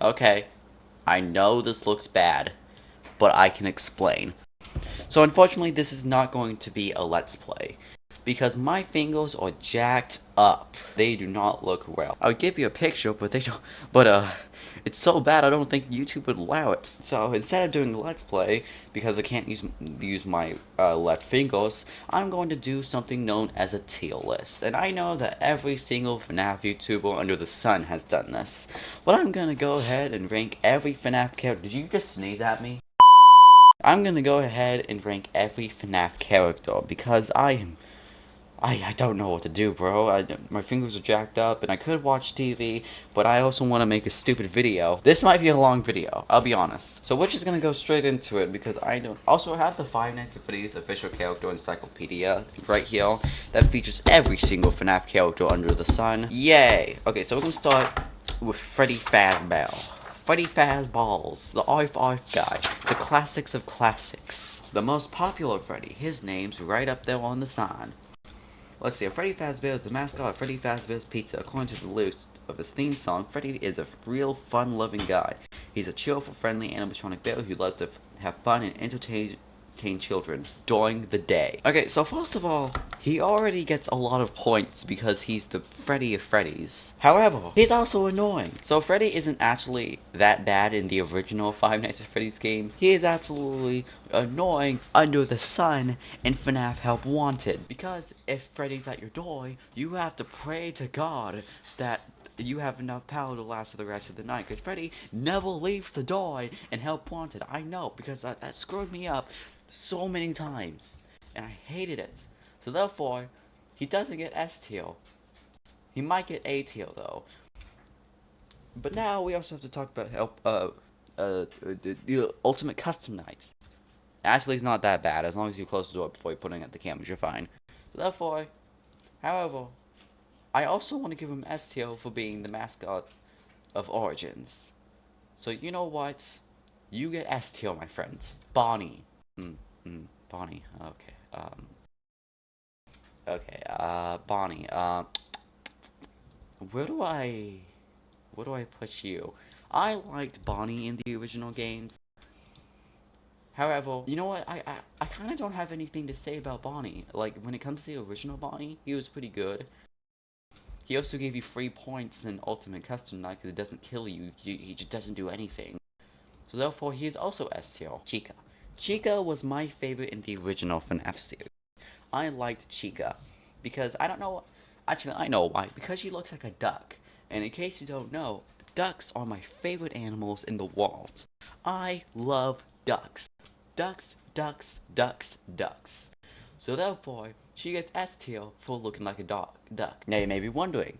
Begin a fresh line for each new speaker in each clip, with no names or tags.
Okay, I know this looks bad, but I can explain. So unfortunately, this is not going to be a let's play, because my fingers are jacked up. They do not look well. I'll give you a picture, but it's so bad I don't think YouTube would allow it. So instead of doing a let's play, because I can't use my left fingers, I'm going to do something known as a tier list. And I know that every single FNAF YouTuber under the sun has done this, but I'm gonna go ahead and rank every FNAF character. Did you just sneeze at me? I'm gonna go ahead and rank every FNAF character because I don't know what to do, bro. My fingers are jacked up and I could watch TV, but I also want to make a stupid video. This might be a long video, I'll be honest. So we're just gonna go straight into it because I don't also have the Five Nights at Freddy's official character encyclopedia right here that features every single FNAF character under the sun. Yay! Okay, so we're gonna start with Freddy Fazbear. Freddy Fazballs, the Arf guy, the classics of classics. The most popular Freddy, his name's right up there on the sign. Let's see, Freddy Fazbear is the mascot of Freddy Fazbear's Pizza. According to the lyrics of his theme song, Freddy is a real fun-loving guy. He's a cheerful, friendly animatronic bear who loves to have fun and entertain children during the day. Okay, so first of all, he already gets a lot of points because he's the Freddy of Freddy's. However, he's also annoying. So Freddy isn't actually that bad in the original Five Nights at Freddy's game. He is absolutely annoying under the sun in FNAF Help Wanted. Because if Freddy's at your door, you have to pray to God that you have enough power to last for the rest of the night. Because Freddy never leaves the door in Help Wanted. I know, because that screwed me up so many times. And I hated it. So therefore, he doesn't get S tier. He might get A tier though. But now we also have to talk about the Ultimate Custom Nights. Actually, it's not that bad. As long as you close the door before you're putting out the cameras, you're fine. So therefore, however, I also want to give him S tier for being the mascot of Origins. So you know what? You get S tier, my friends. Bonnie. Bonnie. Okay. Bonnie. Where do I put you? I liked Bonnie in the original games. However, you know what? I kind of don't have anything to say about Bonnie. Like, when it comes to the original Bonnie, he was pretty good. He also gave you free points in Ultimate Custom Night because it doesn't kill you. He just doesn't do anything. So therefore, he is also S tier. Chica. Chica was my favorite in the original FNAF series. I liked Chica because I don't know. Actually, I know why. Because she looks like a duck. And in case you don't know, ducks are my favorite animals in the world. I love ducks. Ducks, ducks, ducks, ducks. So therefore, she gets S tier for looking like a duck. Now you may be wondering,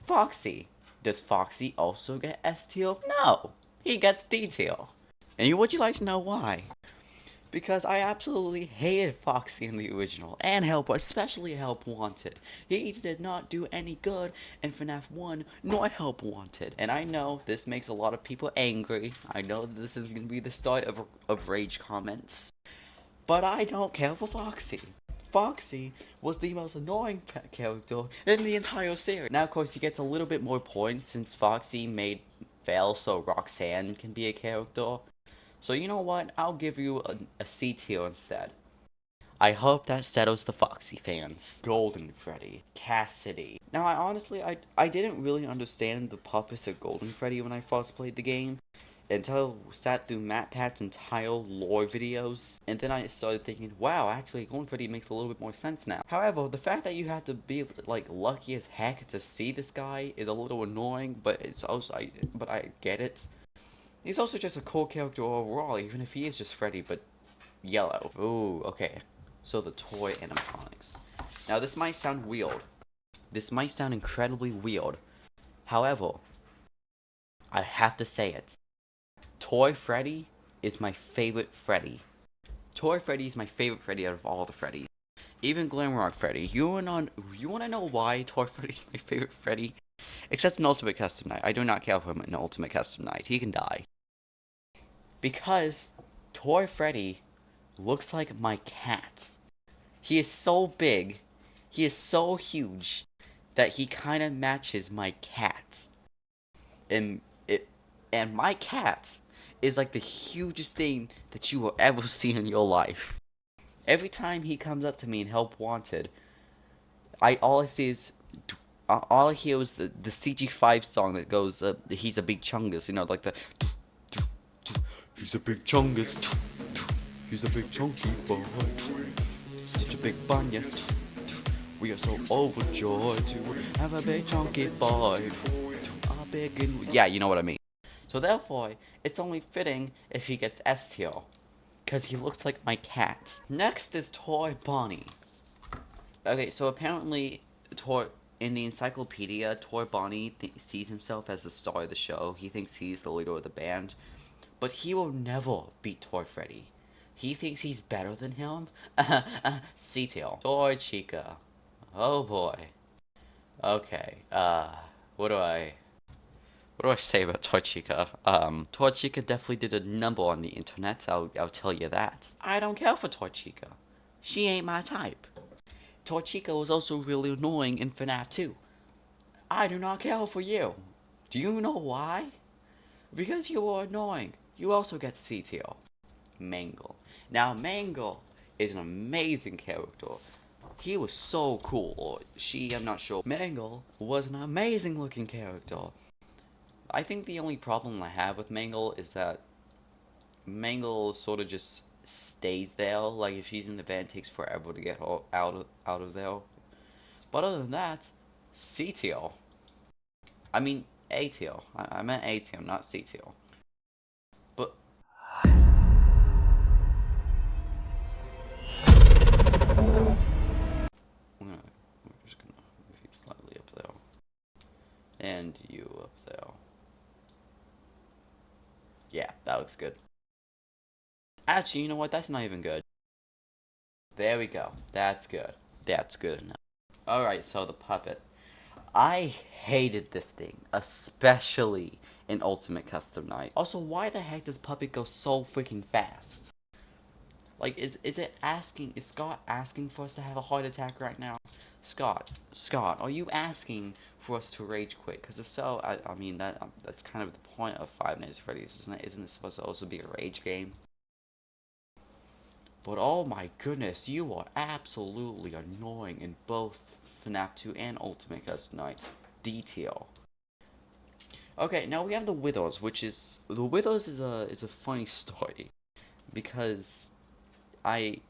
Foxy. Does Foxy also get S tier? No, he gets D tier. And would you like to know why? Because I absolutely hated Foxy in the original, and especially Help Wanted. He did not do any good in FNAF 1, nor Help Wanted. And I know this makes a lot of people angry. I know this is going to be the start of rage comments. But I don't care for Foxy. Foxy was the most annoying character in the entire series. Now, of course, he gets a little bit more points since Foxy made fail so Roxanne can be a character. So you know what? I'll give you a C tier instead. I hope that settles the Foxy fans. Golden Freddy. Cassidy. Now, I didn't really understand the purpose of Golden Freddy when I first played the game. Until I sat through MatPat's entire lore videos. And then I started thinking, wow, actually, Golden Freddy makes a little bit more sense now. However, the fact that you have to be, like, lucky as heck to see this guy is a little annoying, but I get it. He's also just a cool character overall, even if he is just Freddy, but yellow. Ooh, okay. So the toy animatronics. Now, this might sound weird. This might sound incredibly weird. However, I have to say it. Toy Freddy is my favorite Freddy. Toy Freddy is my favorite Freddy out of all the Freddys. Even Glamrock Freddy. You wanna know why Toy Freddy is my favorite Freddy? Except in Ultimate Custom Night. I do not care for him in Ultimate Custom Night. He can die. Because Toy Freddy looks like my cat. He is so big, he is so huge, that he kind of matches my cat. And And my cat is like the hugest thing that you will ever see in your life. Every time he comes up to me in Help Wanted, all I see is all I hear is the CG5 song that goes, he's a big chungus, you know, like the he's a big chungus, he's a big chunky boy, such a big bunyas. We are so overjoyed to have a big chunky boy, a big and yeah, you know what I mean. So therefore, it's only fitting if he gets S tier, cause he looks like my cat. Next is Toy Bonnie. Okay, so apparently, in the encyclopedia, Toy Bonnie sees himself as the star of the show. He thinks he's the leader of the band, but he will never beat Toy Freddy. He thinks he's better than him. C-Tail. Toy Chica. Oh boy. Okay. What do I say about Toy Chica? Toy Chica definitely did a number on the internet. I'll tell you that. I don't care for Toy Chica. She ain't my type. Toy Chica was also really annoying in FNAF 2. I do not care for you. Do you know why? Because you are annoying. You also get C tier. Mangle. Now, Mangle is an amazing character. He was so cool, or she, I'm not sure. Mangle was an amazing looking character. I think the only problem I have with Mangle is that Mangle sort of just stays there. Like, if she's in the van, it takes forever to get her out of there. But other than that, C tier. I mean, A tier. I meant A tier, not C tier. But we're just gonna move you slightly up there, and you up there. Yeah, that looks good. Actually, you know what? That's not even good. There we go. That's good. That's good enough. Alright, so the puppet. I hated this thing, especially in Ultimate Custom Night. Also, why the heck does Puppet go so freaking fast? Like, is Scott asking for us to have a heart attack right now? Scott, are you asking for us to rage quit? Because if so, I mean, that's kind of the point of Five Nights at Freddy's, isn't it? Isn't it supposed to also be a rage game? But oh my goodness, you are absolutely annoying in both FNAF 2 and Ultimate Custom Night. Detail. Okay, now we have the Withers, which is the Withers is a funny story because I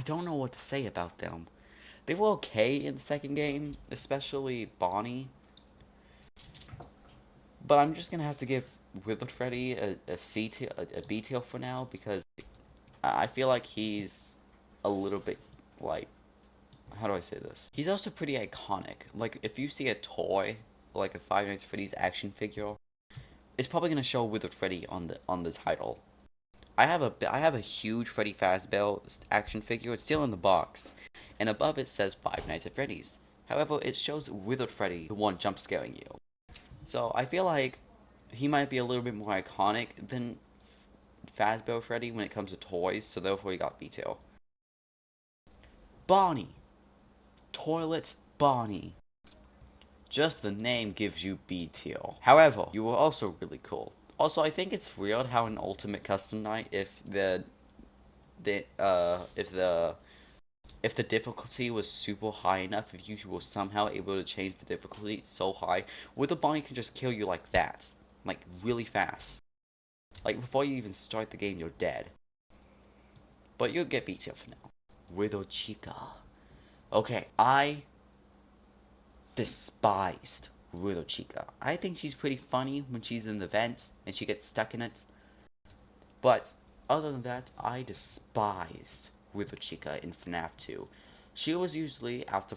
don't know what to say about them. They were okay in the second game, especially Bonnie. But I'm just gonna have to give Withered Freddy a C tier, a B tier for now because I feel like he's a little bit like, how do I say this? He's also pretty iconic. Like if you see a toy, like a Five Nights at Freddy's action figure, it's probably gonna show Withered Freddy on the title. I have a huge Freddy Fazbear action figure. It's still in the box, and above it says Five Nights at Freddy's. However, it shows Withered Freddy, the one jump scaring you. So I feel like he might be a little bit more iconic than Fazbear Freddy when it comes to toys. So therefore, he got B-Tail. Bonnie, Toilet Bonnie. Just the name gives you B-Tail. However, you were also really cool. Also, I think it's weird how in Ultimate Custom Night, if the difficulty was super high enough, if you were somehow able to change the difficulty so high, Wither Bonnie can just kill you like that, like really fast. Like before you even start the game, you're dead. But you'll get beat up for now. Widow Chica. Okay, I despised Widow Chica. I think she's pretty funny when she's in the vents and she gets stuck in it. But other than that, I despised Withered Chica in FNAF 2. She was usually, after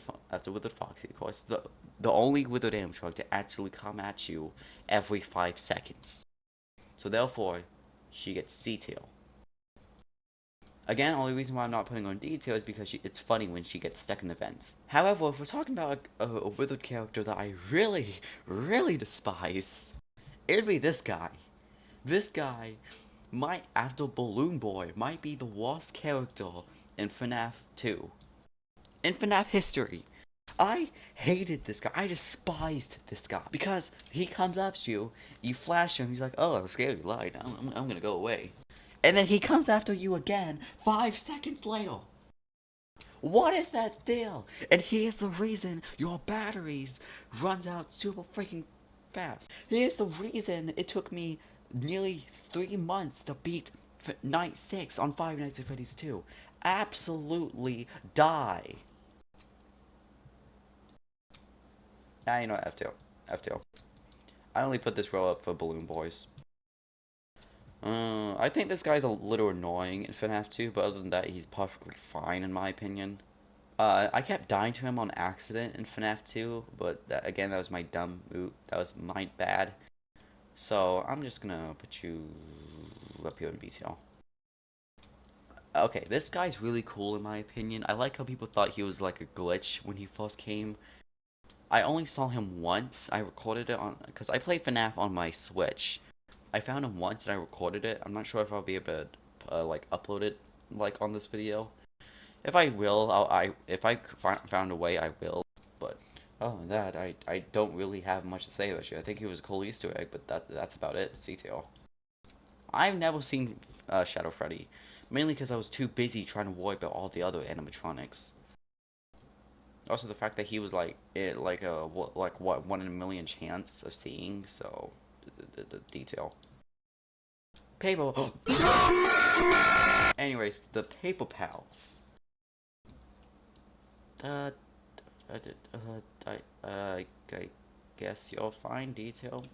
Withered Foxy, of course, the only Withered animatronic to actually come at you every 5 seconds. So therefore, she gets C-Tail. Again, only reason why I'm not putting on detail is because it's funny when she gets stuck in the vents. However, if we're talking about a Withered character that I really, really despise, it'd be this guy. This guy might, after Balloon Boy, might be the worst character in FNAF 2. In FNAF history. I hated this guy. I despised this guy because he comes up to you, you flash him, he's like, "Oh, I was scared you lied. I'm gonna go away," and then he comes after you again 5 seconds later. What is that deal? And here's the reason your batteries runs out super freaking fast. Here's the reason it took me nearly 3 months to beat Night 6 on Five Nights at Freddy's 2. Absolutely die. Now you know what, F2. F2. I only put this row up for Balloon Boys. I think this guy's a little annoying in FNAF 2, but other than that, he's perfectly fine in my opinion. I kept dying to him on accident in FNAF 2, but again, that was my dumb oop. That was my bad. So, I'm just gonna put you up here in detail. Okay, this guy's really cool in my opinion. I like how people thought he was like a glitch when he first came. I only saw him once. I recorded it on, because I played FNAF on my Switch. I found him once and I recorded it. I'm not sure if I'll be able to like upload it like on this video. If I will, if I found a way, I will. But other than that, I don't really have much to say about you. I think he was a cool Easter egg, but that's about it. It's detail. I've never seen Shadow Freddy, mainly because I was too busy trying to worry about all the other animatronics. Also, the fact that he was like what 1 in a million chance of seeing. So the detail. Paper. Anyways, the Paper Pals. I guess you'll find detail.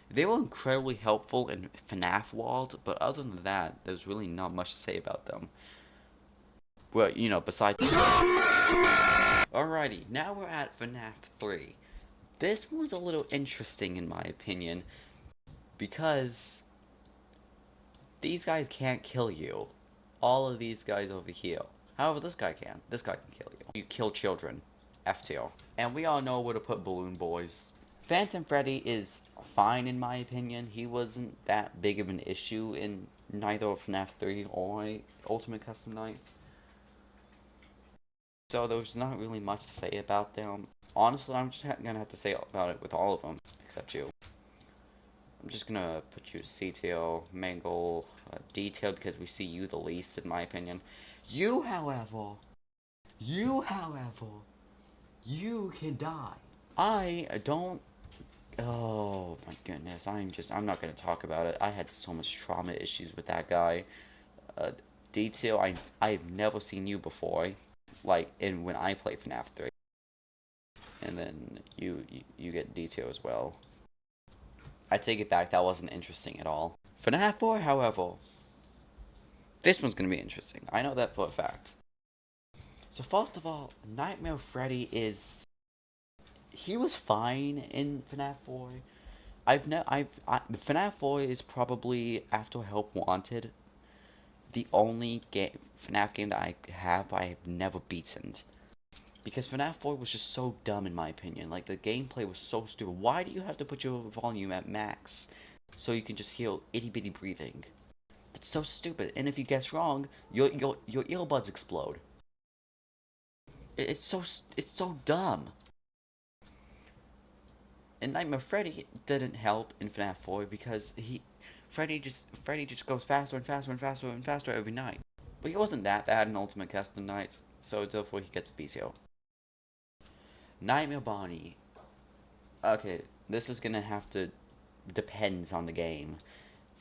They were incredibly helpful in FNAF World, but other than that, there's really not much to say about them. Well, you know, besides. Alrighty, now we're at FNAF 3. This one's a little interesting in my opinion, because these guys can't kill you. All of these guys over here. However, this guy can. This guy can kill you. You kill children. FTO. And we all know where to put Balloon Boys. Phantom Freddy is fine in my opinion. He wasn't that big of an issue in neither FNAF 3 or Ultimate Custom Nights. So there's not really much to say about them. Honestly, I'm just gonna have to say about it with all of them, except you. I'm just gonna put you CTO, Mangle, Detail, because we see you the least in my opinion. You, however, you can die. I don't. Oh my goodness, I'm not gonna talk about it. I had so much trauma issues with that guy. Detail, I've never seen you before, like when I play FNAF 3. And then you get Detail as well. I take it back, that wasn't interesting at all. FNAF 4, however, this one's gonna be interesting. I know that for a fact. So first of all, Nightmare Freddy is. He was fine in FNAF 4. FNAF 4 is probably, after Help Wanted, the only FNAF game that I have never beaten. Because FNAF 4 was just so dumb in my opinion. Like, the gameplay was so stupid. Why do you have to put your volume at max so you can just hear itty bitty breathing? That's so stupid. And if you guess wrong, your earbuds explode. It's so dumb. And Nightmare Freddy didn't help in FNAF 4 because Freddy just goes faster and faster and faster and faster every night. But he wasn't that bad in Ultimate Custom Nights, so therefore he gets BCO. Nightmare Bonnie. Okay, this is gonna have to depends on the game.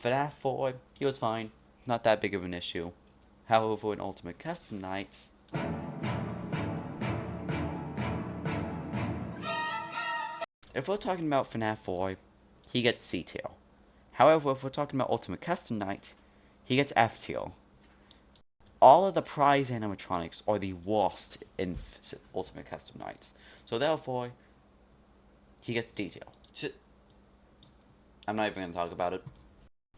FNAF 4, he was fine, not that big of an issue. However, in Ultimate Custom Nights. If we're talking about FNAF 4, he gets C tier. However, if we're talking about Ultimate Custom Night, he gets F tier. All of the prize animatronics are the worst in Ultimate Custom Nights. So therefore, he gets D tier. I'm not even going to talk about it.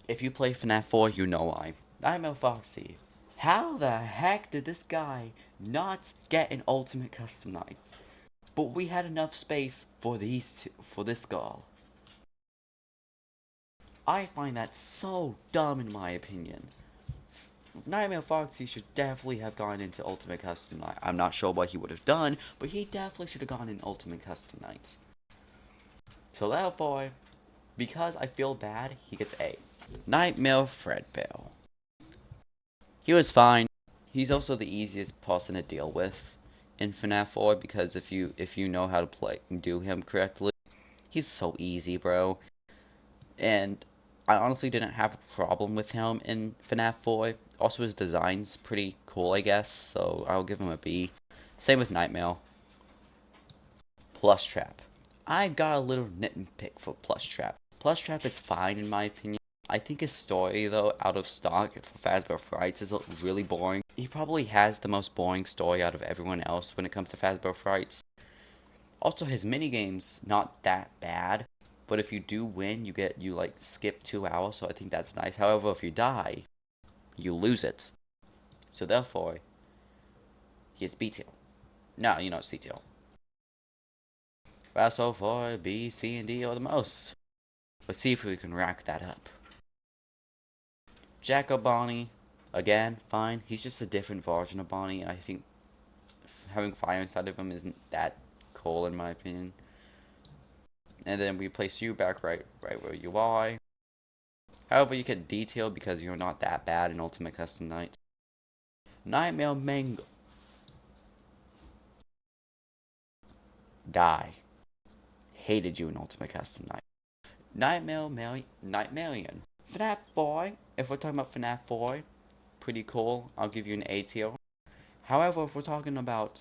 If you play FNAF 4, you know why. I'm Foxy. How the heck did this guy not get an Ultimate Custom Nights? But we had enough space for this girl. I find that so dumb in my opinion. Nightmare Foxy should definitely have gone into Ultimate Custom Night. I'm not sure what he would have done, but he definitely should have gone in Ultimate Custom Nights. So therefore, because I feel bad, he gets A. Nightmare Fredbear. He was fine. He's also the easiest person to deal with in FNAF 4 because if you know how to play and do him correctly, he's so easy, bro. And I honestly didn't have a problem with him in FNAF 4. Also, his design's pretty cool, I guess, so I'll give him a B. Same with Nightmare. Plush Trap. I got a little nitpick for Plush Trap. Plush Trap is fine in my opinion. I think his story, though, out of stock for Fazbear Frights is really boring. He probably has the most boring story out of everyone else when it comes to Fazbear Frights. Also, his minigame's not that bad, but if you do win, you like skip 2 hours, so I think that's nice. However, if you die, you lose it. So therefore, he is B-Tail. No, you know C-Tail. Well, so far, B, C, and D are the most. Let's see if we can rack that up. Jacko Bonnie, again, fine. He's just a different version of Bonnie, and I think having fire inside of him isn't that cool in my opinion. And then we place you back right where you are. However, you get detail because you're not that bad in Ultimate Custom Nights. Nightmare Mango. Die. Hated you in Ultimate Custom Night. Nightmarian. FNAF 4. If we're talking about FNAF 4, pretty cool. I'll give you an A tier. However, if we're talking about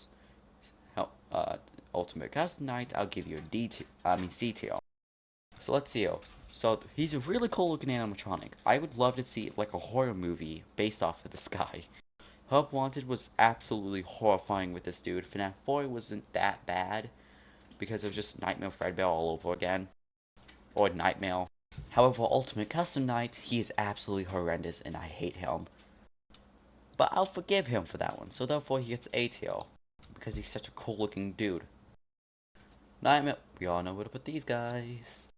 Ultimate Custom Night, I'll give you a C tier. So let's see. So he's a really cool looking animatronic. I would love to see like a horror movie based off of this guy. Help Wanted was absolutely horrifying with this dude. FNAF 4 wasn't that bad because it was just Nightmare Fredbear all over again. Or Nightmare. However, Ultimate Custom Night, he is absolutely horrendous and I hate him. But I'll forgive him for that one, so therefore he gets A tier. Because he's such a cool looking dude. Nightmare, we all know where to put these guys.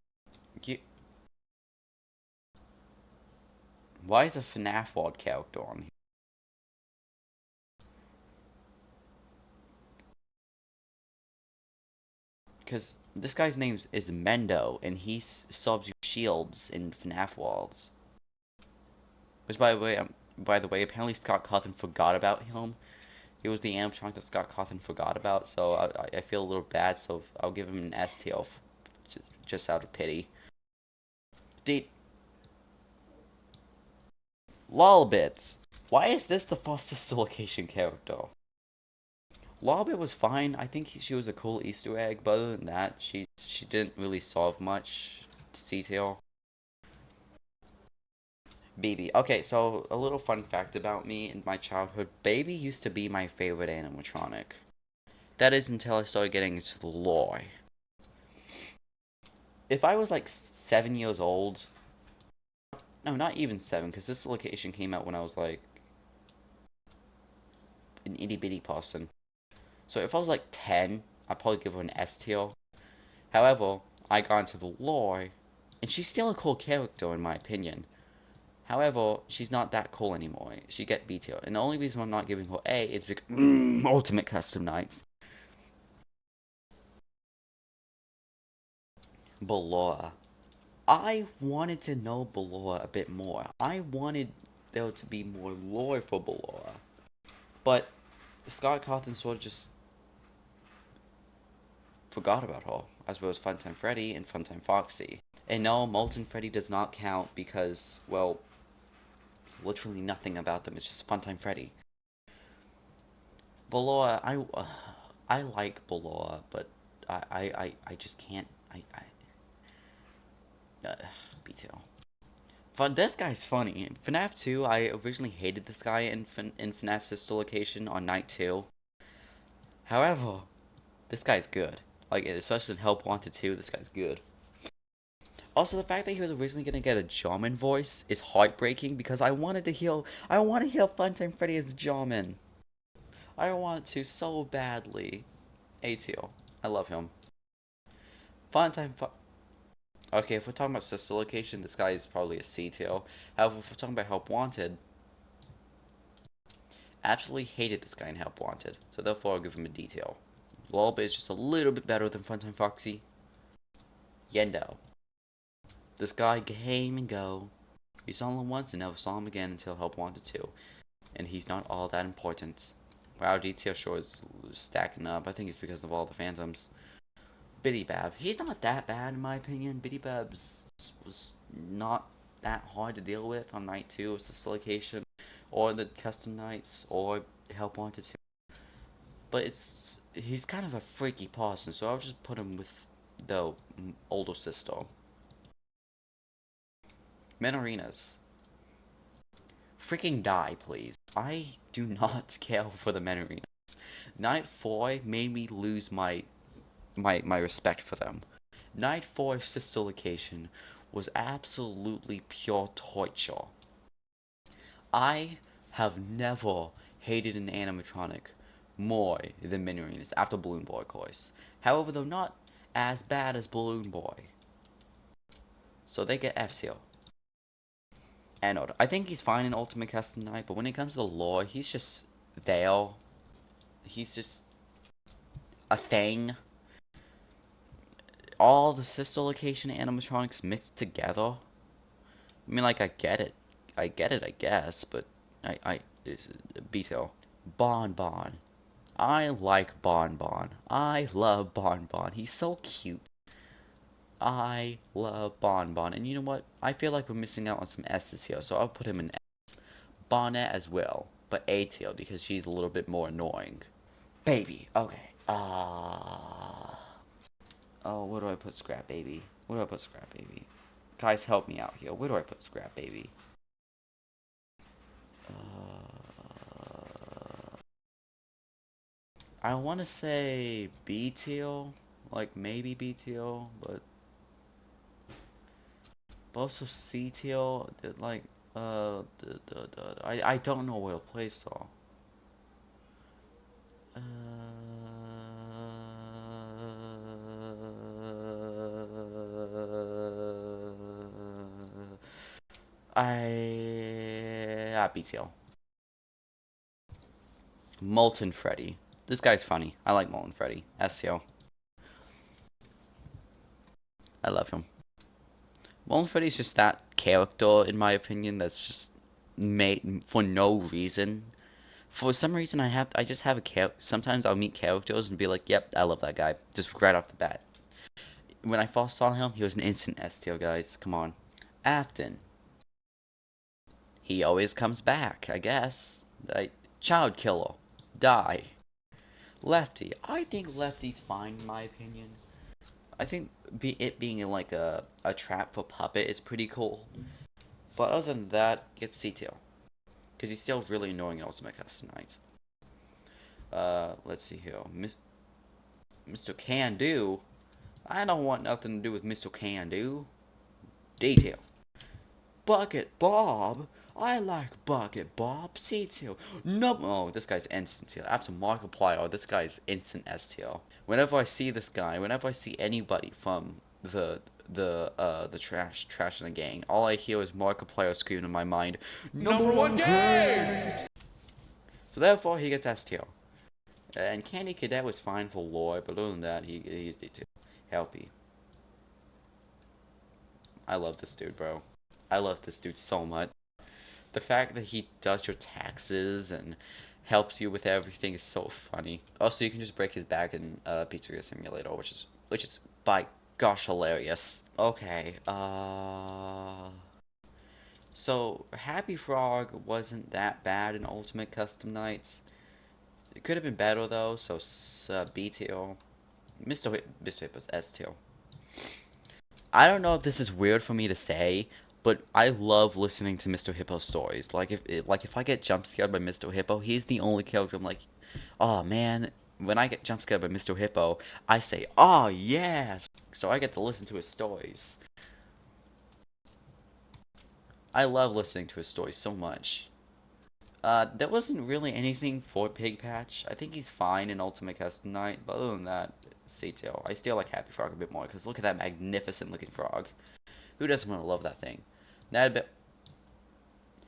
Why is a FNAF World character on here? Because this guy's name is Mendo, and he subs you shields in FNAF Worlds. Which, by the way, apparently Scott Cawthon forgot about him. He was the animatronic that Scott Cawthon forgot about, so I feel a little bad, so I'll give him an S tier just out of pity. Lolbits. Why is this the fastest location character? Lolbit was fine. I think she was a cool Easter egg, but other than that, she didn't really solve much detail. Baby. Okay, so a little fun fact about me in my childhood. Baby used to be my favorite animatronic. That is until I started getting into the lore. If I was like 7 years old, no, not even 7, because this location came out when I was like an itty bitty person. So if I was like 10, I'd probably give her an S tier. However, I got into the lore, and she's still a cool character in my opinion. However, she's not that cool anymore. She get B tier. And the only reason I'm not giving her A is because Ultimate Custom Nights. Ballora. I wanted to know Ballora a bit more. I wanted there to be more lore for Ballora. But Scott Cawthon sort of just forgot about her, as well as Funtime Freddy and Funtime Foxy. And no, Molten Freddy does not count because, well, literally nothing about them. It's just Funtime Freddy. Ballora, I like Ballora, but I just can't. B2. This guy's funny. FNAF 2, I originally hated this guy in FNAF Sister Location on night 2. However, this guy's good. Like, especially in Help Wanted 2, this guy's good. Also, the fact that he was originally gonna get a German voice is heartbreaking because I want to hear Funtime Freddy as German. I want to so badly. A-Teal. I love him. Okay, if we're talking about Sister Location, this guy is probably a C-Tail. However, if we're talking about Help Wanted, Absolutely hated this guy in Help Wanted, so therefore I'll give him a detail. Lolbit is just a little bit better than Funtime Foxy. Yendo. This guy came and go. You saw him once and never saw him again until Help Wanted 2. And he's not all that important. Wow, detail sure is stacking up. I think it's because of all the phantoms. Bidybab. He's not that bad in my opinion. Bidybab's was not that hard to deal with on night 2. It's the location, or the custom nights, or Help Wanted 2. But he's kind of a freaky person, so I'll just put him with the older sister. Menarinas. Freaking die, please. I do not care for the Menarinas. Night 4 made me lose my respect for them. Night 4 sister location was absolutely pure torture. I have never hated an animatronic more than Menarinas after Balloon Boy, of course. However, they're not as bad as Balloon Boy. So they get F tier. Anode. I think he's fine in Ultimate Custom Night, but when it comes to the lore, he's just there. He's just a thing. All the sister location animatronics mixed together. I mean, like, I get it, I guess, but it's Beto. Bon Bon. I like Bon Bon. I love Bon Bon. He's so cute. I love Bon Bon. And you know what? I feel like we're missing out on some S's here, so I'll put him in S. Bonnet as well, but A tier because she's a little bit more annoying. Baby. Okay. Oh, where do I put Scrap Baby? Where do I put Scrap Baby? Guys, help me out here. Where do I put Scrap Baby? I want to say B tier, like maybe B tier, but also C tier. Like I don't know where to place her. B tier. Molten Freddy. This guy's funny. I like Molten Freddy. SEO. I love him. Molten Freddy's just that character, in my opinion, that's just made for no reason. For some reason, I just have a character. Sometimes I'll meet characters and be like, yep, I love that guy. Just right off the bat. When I first saw him, he was an instant S tier, guys. Come on. Afton. He always comes back, I guess. Child killer. Die. Lefty. I think Lefty's fine, in my opinion. I think it being like a trap for Puppet is pretty cool. But other than that, it's C tier. Because he's still really annoying in Ultimate Custom Night. Let's see here. Mr. Can Do? I don't want nothing to do with Mr. Can Do. Detail. Bucket Bob? I like Bucket Bob. C tier. No. Oh, this guy's instant tier. After Markiplier, this guy's instant S tier. Whenever I see this guy, whenever I see anybody from the trash in the gang, all I hear is Markiplier screaming in my mind, Number one gang! So therefore, he gets S tier. And Candy Cadet was fine for lore, but other than that, he's D tier. Helpy. I love this dude, bro. I love this dude so much. The fact that he does your taxes and helps you with everything is so funny. Also, you can just break his back in Pizzeria Simulator, which is by gosh hilarious. Okay, so Happy Frog wasn't that bad in Ultimate Custom Nights. It could have been better though, so B tier. Mr. Hippo's S tier. I don't know if this is weird for me to say, but I love listening to Mr. Hippo stories. Like if I get jump scared by Mr. Hippo, he's the only character I'm like, oh man. When I get jump scared by Mr. Hippo, I say, oh yeah. So I get to listen to his stories. I love listening to his stories so much. There wasn't really anything for Pig Patch. I think he's fine in Ultimate Custom Night, but other than that, C tier. I still like Happy Frog a bit more, because look at that magnificent looking frog. Who doesn't want to love that thing? That bit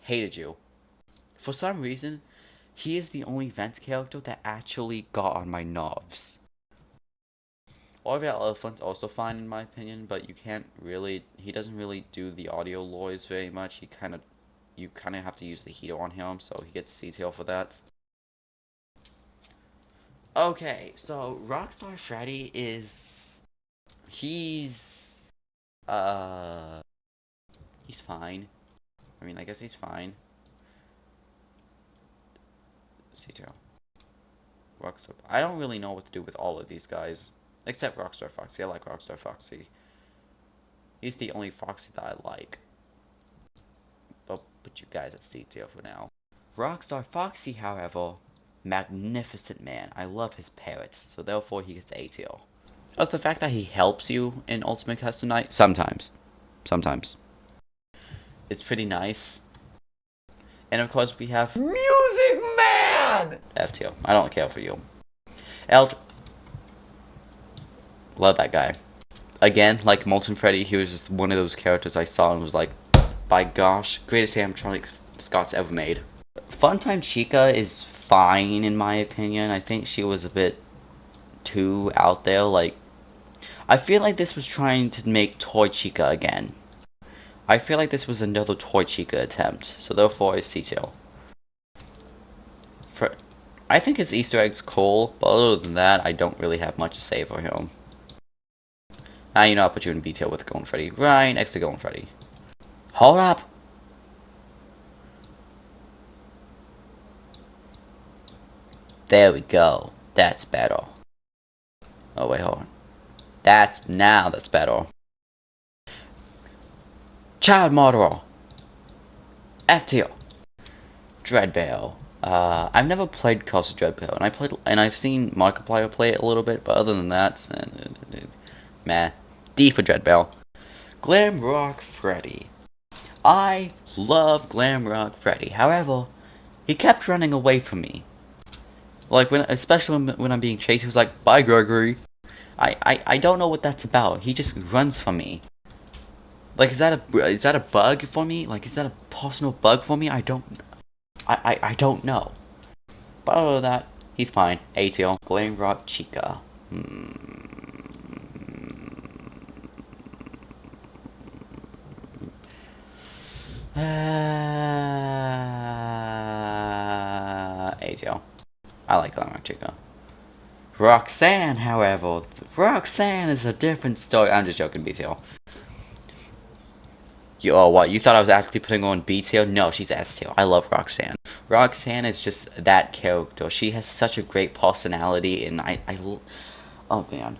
hated you. For some reason, he is the only vent character that actually got on my nerves. All of our elephants also fine in my opinion, but you can't really, he doesn't really do the audio noise very much. You kind of have to use the heater on him, so he gets C-tail for that. Okay, so Rockstar Freddy is, he's fine. I mean, I guess he's fine. C-tail. Rockstar. I don't really know what to do with all of these guys. Except Rockstar Foxy. I like Rockstar Foxy. He's the only Foxy that I like. But put you guys at C-tail for now. Rockstar Foxy, however, magnificent man. I love his parrots, so therefore he gets A-tail. Oh, the fact that he helps you in Ultimate Custom Night? Sometimes. It's pretty nice. And of course we have Music Man! F-tail. I don't care for you. Love that guy. Again, like Molten Freddy, he was just one of those characters I saw and was like, by gosh, greatest animatronic Scott's ever made. Funtime Chica is fine in my opinion. I think she was a bit too out there. Like, I feel like this was trying to make Toy Chica again. I feel like this was another Toy Chica attempt, so therefore it's C-tail. I think his Easter egg's cool, but other than that, I don't really have much to say for him. Now you know I'll put you in B-tail with Golden Freddy. Right next to Golden Freddy. Hold up! There we go. That's better. Oh wait, hold on. That's better. Child Murderer. F-tail. Dreadbear. I've never played Castle Dreadbear, and I've seen Markiplier play it a little bit, but other than that, meh. D for Dreadbear. Glam Rock Freddy. I love Glam Rock Freddy. However, he kept running away from me. Like especially when I'm being chased, he was like, "Bye, Gregory." I don't know what that's about. He just runs from me. Like, is that a bug for me? Like, is that a personal bug for me? I don't know. But other than that, he's fine. A-tail. Glam Rock Chica. A-tail. I like Glam Rock Chica. Roxanne, however, Roxanne is a different story. I'm just joking, B-tail. Oh, what? You thought I was actually putting on B-tail? No, she's S-tail. I love Roxanne. Roxanne is just that character. She has such a great personality, and oh man.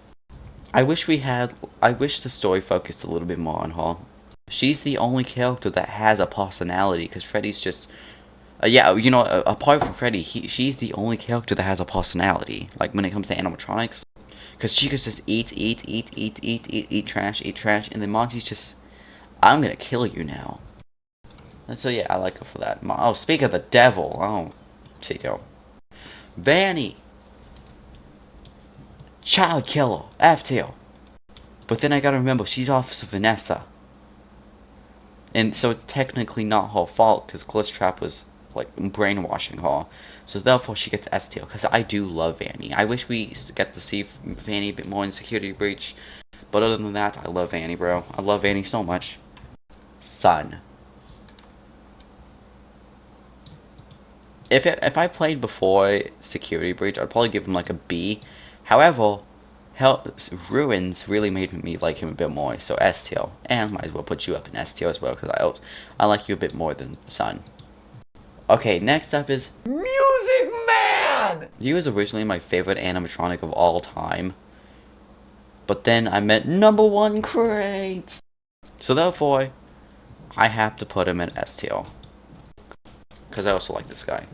I wish the story focused a little bit more on her. She's the only character that has a personality, because Freddy's just... yeah, you know, apart from Freddy, she's the only character that has a personality. Like, when it comes to animatronics. Because she could just eat trash, and then Monty's just... I'm gonna kill you now. And so yeah, I like her for that. Oh, speak of the devil. Oh, C-tail. Vanny. Child killer. F-tail. But then I gotta remember, she's Officer Vanessa. And so it's technically not her fault, because Glitchtrap was, like, brainwashing her. So therefore she gets S-tail, because I do love Vanny. I wish we get to see Vanny a bit more in Security Breach. But other than that, I love Vanny, bro. I love Vanny so much. Sun. If I played before Security Breach, I'd probably give him like a B. However, Ruins really made me like him a bit more, so S-tail. And might as well put you up in S-tail as well, because I like you a bit more than Sun. Okay, next up is Music Man! He was originally my favorite animatronic of all time. But then I met #1 Crate! So therefore, I have to put him in S-tail. Because I also like this guy.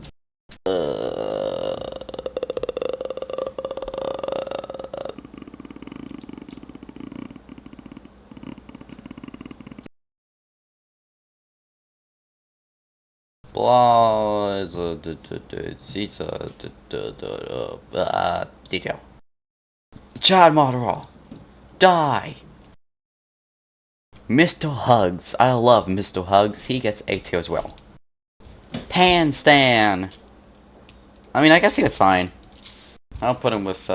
Detail. Child Murderer. Die. Mr. Hugs. I love Mr. Hugs. He gets A-tail as well. Pan Stan. I mean, I guess he was fine. I'll put him with,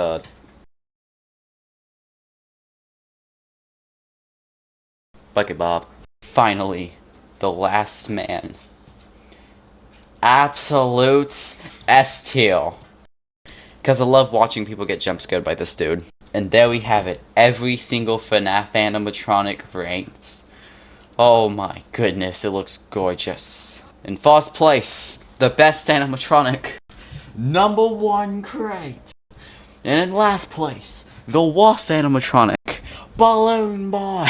Bucket Bob. Finally, the last man. Absolute S-tier. Because I love watching people get jump scared by this dude. And there we have it. Every single FNAF animatronic ranked. Oh my goodness, it looks gorgeous. In first place, the best animatronic. #1 crate. And in last place, the worst animatronic. Balloon Boy.